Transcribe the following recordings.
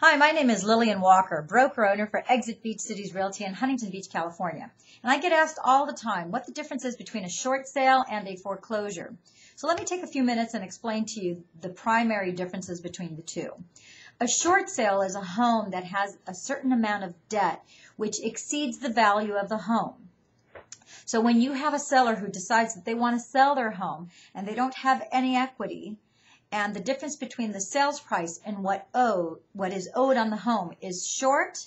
Hi, my name is Lillian Walker, broker owner for Exit Beach Cities Realty in Huntington Beach, California. And I get asked all the time what the difference is between a short sale and a foreclosure. So let me take a few minutes and explain to you the primary differences between the two. A short sale is a home that has a certain amount of debt which exceeds the value of the home. So when you have a seller who decides that they want to sell their home and they don't have any equity, and the difference between the sales price and what is owed on the home is short.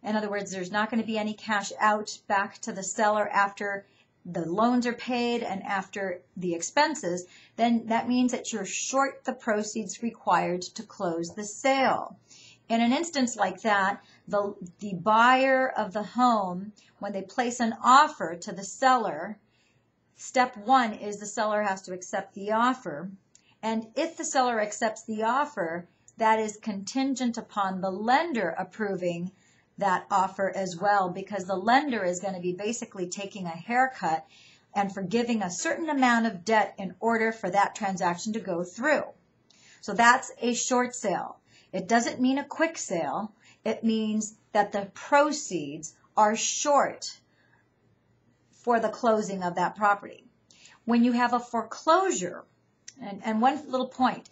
In other words, there's not going to be any cash out back to the seller after the loans are paid and after the expenses, then that means that you're short the proceeds required to close the sale. In an instance like that, the buyer of the home, when they place an offer to the seller, step one is the seller has to accept the offer. And if the seller accepts the offer, that is contingent upon the lender approving that offer as well, because the lender is going to be basically taking a haircut and forgiving a certain amount of debt in order for that transaction to go through. So that's a short sale. It doesn't mean a quick sale. It means that the proceeds are short for the closing of that property. When you have a foreclosure, and one little point,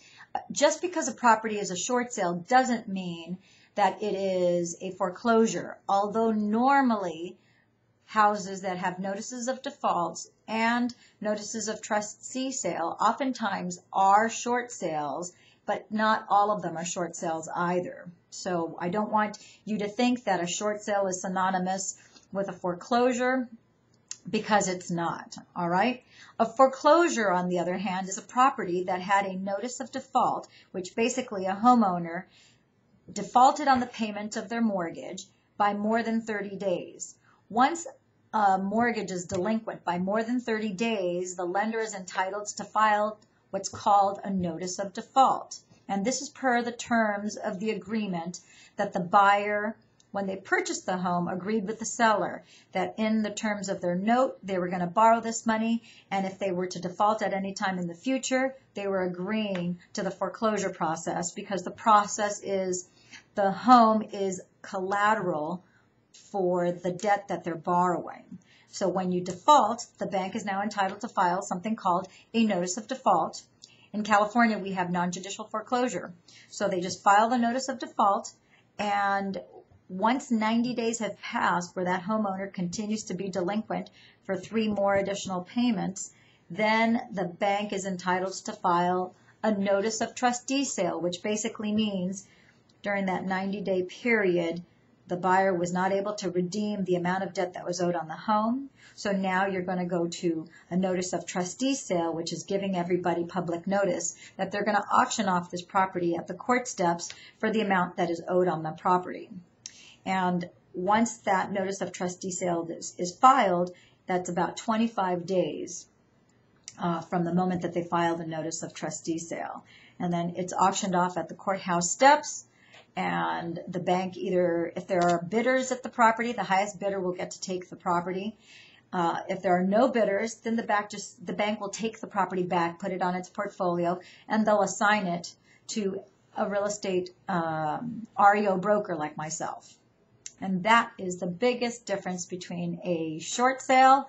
just because a property is a short sale doesn't mean that it is a foreclosure. Although normally houses that have notices of defaults and notices of trustee sale oftentimes are short sales, but not all of them are short sales either. So I don't want you to think that a short sale is synonymous with a foreclosure, because it's not, all right? A foreclosure, on the other hand, is a property that had a notice of default, which basically a homeowner defaulted on the payment of their mortgage by more than 30 days. Once a mortgage is delinquent by more than 30 days, the lender is entitled to file what's called a notice of default. And this is per the terms of the agreement that the buyer, when they purchased the home, agreed with the seller that in the terms of their note, they were going to borrow this money, and if they were to default at any time in the future, they were agreeing to the foreclosure process, because the process is the home is collateral for the debt that they're borrowing. So when you default, the bank is now entitled to file something called a notice of default. In California, we have non-judicial foreclosure. So they just file the notice of default, and once 90 days have passed where that homeowner continues to be delinquent for 3 more additional payments, then the bank is entitled to file a notice of trustee sale, which basically means during that 90-day period, the buyer was not able to redeem the amount of debt that was owed on the home. So now you're going to go to a notice of trustee sale, which is giving everybody public notice that they're going to auction off this property at the court steps for the amount that is owed on the property. And once that notice of trustee sale is filed, that's about 25 days from the moment that they file the notice of trustee sale. And then it's auctioned off at the courthouse steps, and the bank either, if there are bidders at the property, the highest bidder will get to take the property. If there are no bidders, then the bank will take the property back, put it on its portfolio, and they'll assign it to a real estate REO broker like myself. And that is the biggest difference between a short sale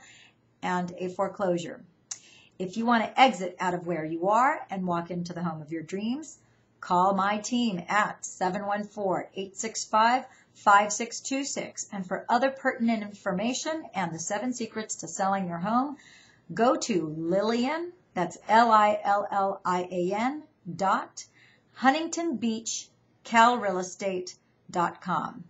and a foreclosure. If you want to exit out of where you are and walk into the home of your dreams, call my team at 714-865-5626. And for other pertinent information and the 7 secrets to selling your home, go to Lillian, that's LILLIAN, .HuntingtonBeachCalRealestate.com.